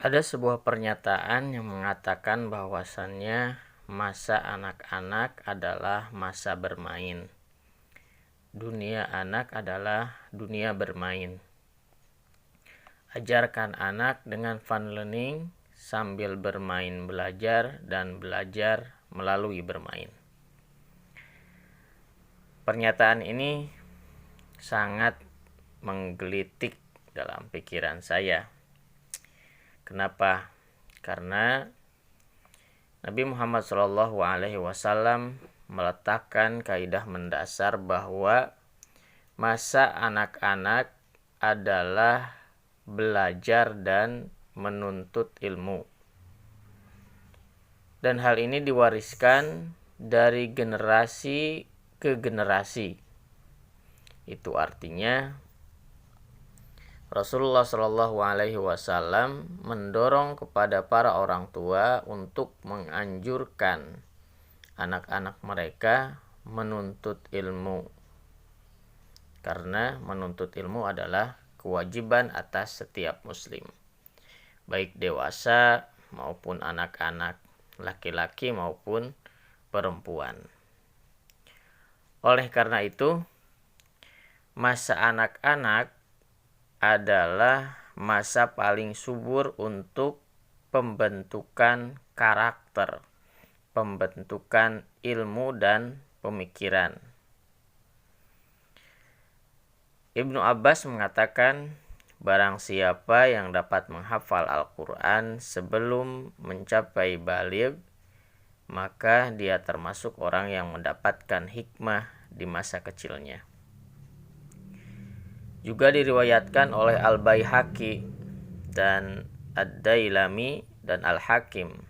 Ada sebuah pernyataan yang mengatakan bahwasannya masa anak-anak adalah masa bermain. Dunia anak adalah dunia bermain. Ajarkan anak dengan fun learning sambil bermain belajar dan belajar melalui bermain. Pernyataan ini sangat menggelitik dalam pikiran saya. Kenapa? Karena Nabi Muhammad SAW meletakkan kaidah mendasar bahwa masa anak-anak adalah belajar dan menuntut ilmu. Dan hal ini diwariskan dari generasi ke generasi. Itu artinya Rasulullah SAW mendorong kepada para orang tua untuk menganjurkan anak-anak mereka menuntut ilmu. Karena menuntut ilmu adalah kewajiban atas setiap muslim, baik dewasa maupun anak-anak, laki-laki maupun perempuan. Oleh karena itu, masa anak-anak adalah masa paling subur untuk pembentukan karakter, pembentukan ilmu dan pemikiran. Ibnu Abbas mengatakan, barang siapa yang dapat menghafal Al-Quran sebelum mencapai baligh, maka dia termasuk orang yang mendapatkan hikmah di masa kecilnya. Juga diriwayatkan oleh Al-Baihaqi dan Ad-Dailami dan Al-Hakim.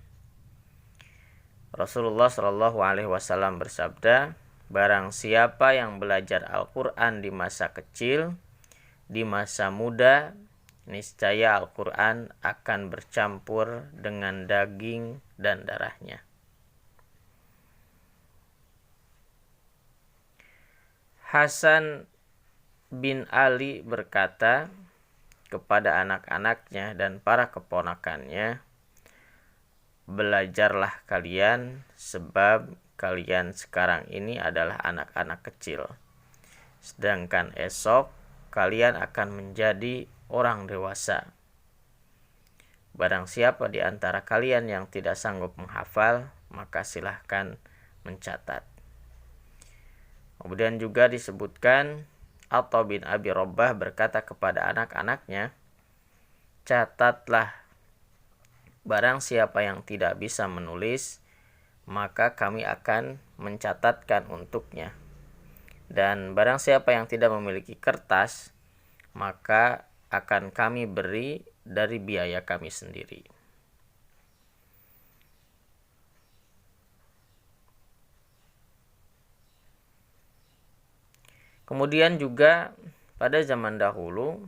Rasulullah SAW bersabda, barang siapa yang belajar Al-Quran di masa kecil, di masa muda, niscaya Al-Quran akan bercampur dengan daging dan darahnya. Hasan bin Ali berkata kepada anak-anaknya dan para keponakannya, belajarlah kalian sebab kalian sekarang ini adalah anak-anak kecil, sedangkan esok kalian akan menjadi orang dewasa. Barang siapa di antara kalian yang tidak sanggup menghafal, maka silahkan mencatat. Kemudian juga disebutkan Atha bin Abi Rabbah berkata kepada anak-anaknya, catatlah, barang siapa yang tidak bisa menulis, maka kami akan mencatatkan untuknya. Dan barang siapa yang tidak memiliki kertas, maka akan kami beri dari biaya kami sendiri. Kemudian juga pada zaman dahulu,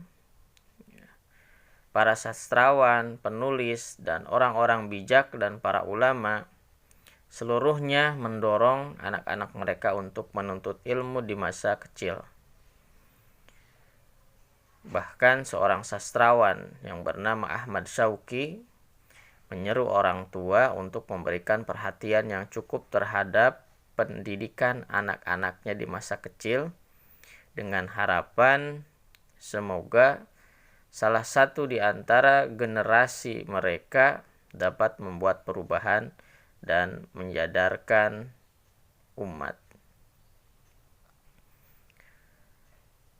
para sastrawan, penulis, dan orang-orang bijak dan para ulama seluruhnya mendorong anak-anak mereka untuk menuntut ilmu di masa kecil. Bahkan seorang sastrawan yang bernama Ahmad Syauqi menyeru orang tua untuk memberikan perhatian yang cukup terhadap pendidikan anak-anaknya di masa kecil, dengan harapan semoga salah satu di antara generasi mereka dapat membuat perubahan dan menyadarkan umat.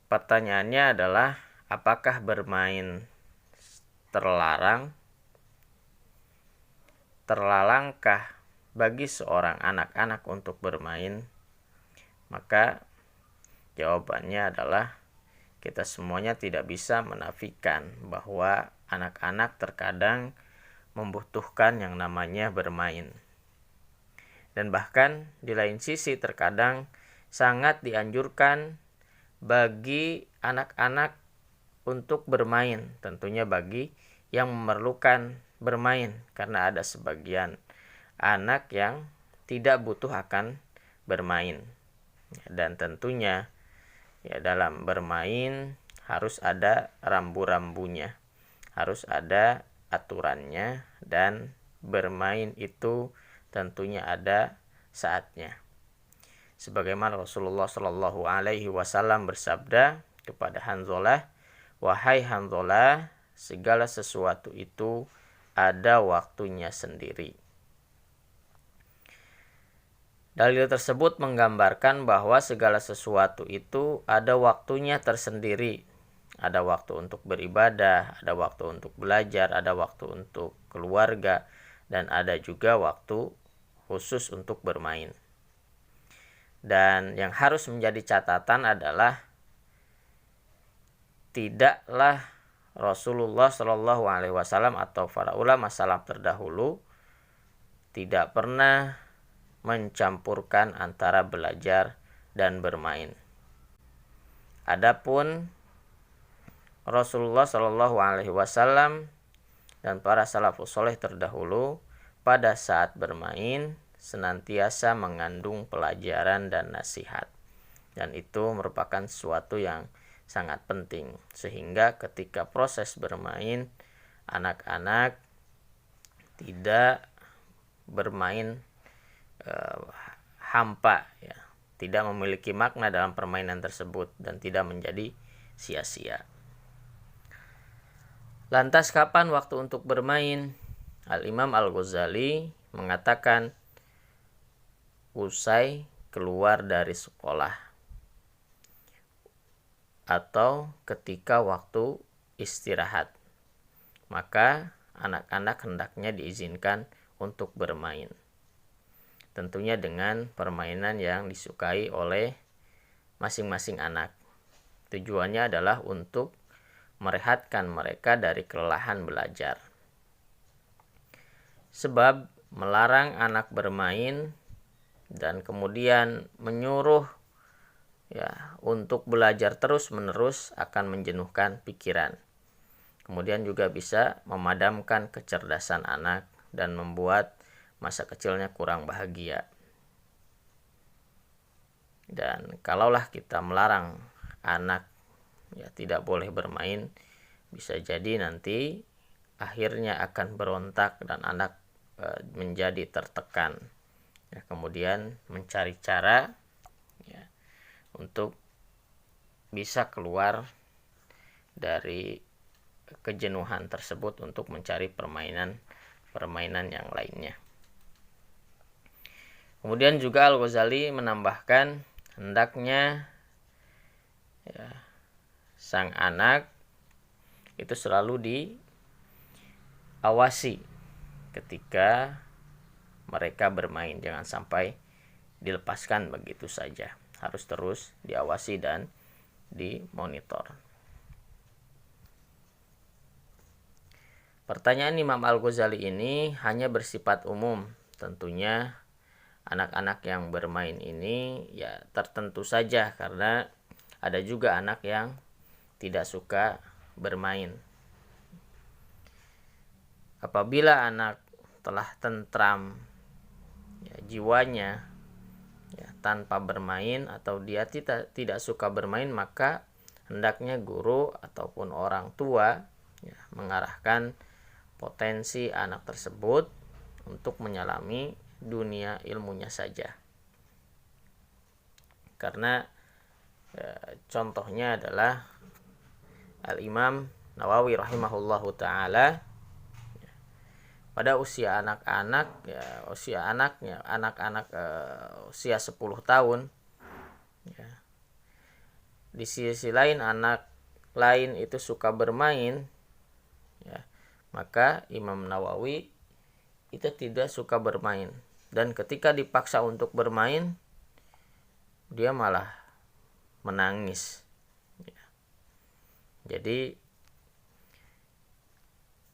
Pertanyaannya adalah, apakah bermain terlarang? Terlarangkah bagi seorang anak-anak untuk bermain? Maka jawabannya adalah kita semuanya tidak bisa menafikan bahwa anak-anak terkadang membutuhkan yang namanya bermain. Dan bahkan di lain sisi terkadang sangat dianjurkan bagi anak-anak untuk bermain, tentunya bagi yang memerlukan bermain, karena ada sebagian anak yang tidak butuh akan bermain. Dan tentunya dalam bermain harus ada rambu-rambunya, harus ada aturannya, dan bermain itu tentunya ada saatnya. Sebagaimana Rasulullah Shallallahu Alaihi Wasallam bersabda kepada Hanzalah, "Wahai Hanzalah, segala sesuatu itu ada waktunya sendiri." Dalil tersebut menggambarkan bahwa segala sesuatu itu ada waktunya tersendiri. Ada waktu untuk beribadah, ada waktu untuk belajar, ada waktu untuk keluarga, dan ada juga waktu khusus untuk bermain. Dan yang harus menjadi catatan adalah tidaklah Rasulullah Shallallahu Alaihi Wasallam atau para ulama salaf terdahulu tidak pernah mencampurkan antara belajar dan bermain. Adapun Rasulullah Shallallahu Alaihi Wasallam dan para salafus soleh terdahulu pada saat bermain senantiasa mengandung pelajaran dan nasihat, dan itu merupakan sesuatu yang sangat penting, sehingga ketika proses bermain anak-anak tidak bermain hampa, ya, tidak memiliki makna dalam permainan tersebut dan tidak menjadi sia-sia. Lantas kapan waktu untuk bermain? Al-Imam Al-Ghazali mengatakan usai keluar dari sekolah atau ketika waktu istirahat, maka anak-anak hendaknya diizinkan untuk bermain. Tentunya dengan permainan yang disukai oleh masing-masing anak. Tujuannya adalah untuk merehatkan mereka dari kelelahan belajar. Sebab melarang anak bermain dan kemudian menyuruh untuk belajar terus-menerus akan menjenuhkan pikiran. Kemudian juga bisa memadamkan kecerdasan anak dan membuat masa kecilnya kurang bahagia. Dan kalaulah kita melarang anak tidak boleh bermain, bisa jadi nanti akhirnya akan berontak dan anak menjadi tertekan. Kemudian mencari cara untuk bisa keluar dari kejenuhan tersebut untuk mencari permainan yang lainnya. Kemudian juga Al-Ghazali menambahkan hendaknya sang anak itu selalu diawasi ketika mereka bermain, jangan sampai dilepaskan begitu saja, harus terus diawasi dan dimonitor. Pertanyaan Imam Al-Ghazali ini hanya bersifat umum. Tentunya anak-anak yang bermain ini tertentu saja, karena ada juga anak yang tidak suka bermain. Apabila anak telah tentram jiwanya tanpa bermain atau dia tidak suka bermain, maka hendaknya guru ataupun orang tua mengarahkan potensi anak tersebut untuk menyelami dunia ilmunya saja. Karena contohnya adalah Al-Imam Nawawi rahimahullahu ta'ala pada usia anak-anak usia 10 tahun di sisi lain anak lain itu suka bermain, maka Imam Nawawi itu tidak suka bermain, dan ketika dipaksa untuk bermain dia malah menangis. Jadi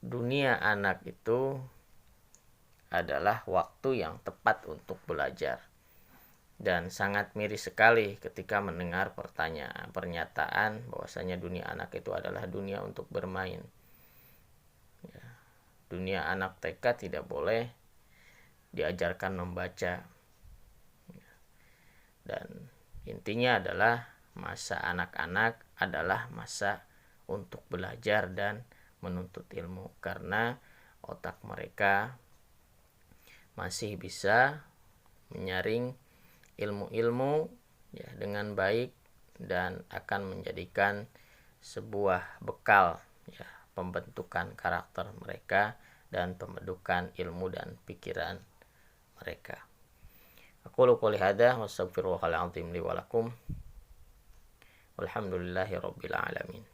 dunia anak itu adalah waktu yang tepat untuk belajar, dan sangat miris sekali ketika mendengar pernyataan bahwasanya dunia anak itu adalah dunia untuk bermain. Dunia anak TK tidak boleh diajarkan membaca, dan intinya adalah masa anak-anak adalah masa untuk belajar dan menuntut ilmu, karena otak mereka masih bisa menyaring ilmu-ilmu ya dengan baik dan akan menjadikan sebuah bekal ya pembentukan karakter mereka dan pembentukan ilmu dan pikiran mereka. Aku qouli hadza wa astaghfirullahal azim li wa lakum. Walhamdulillahirabbil alamin.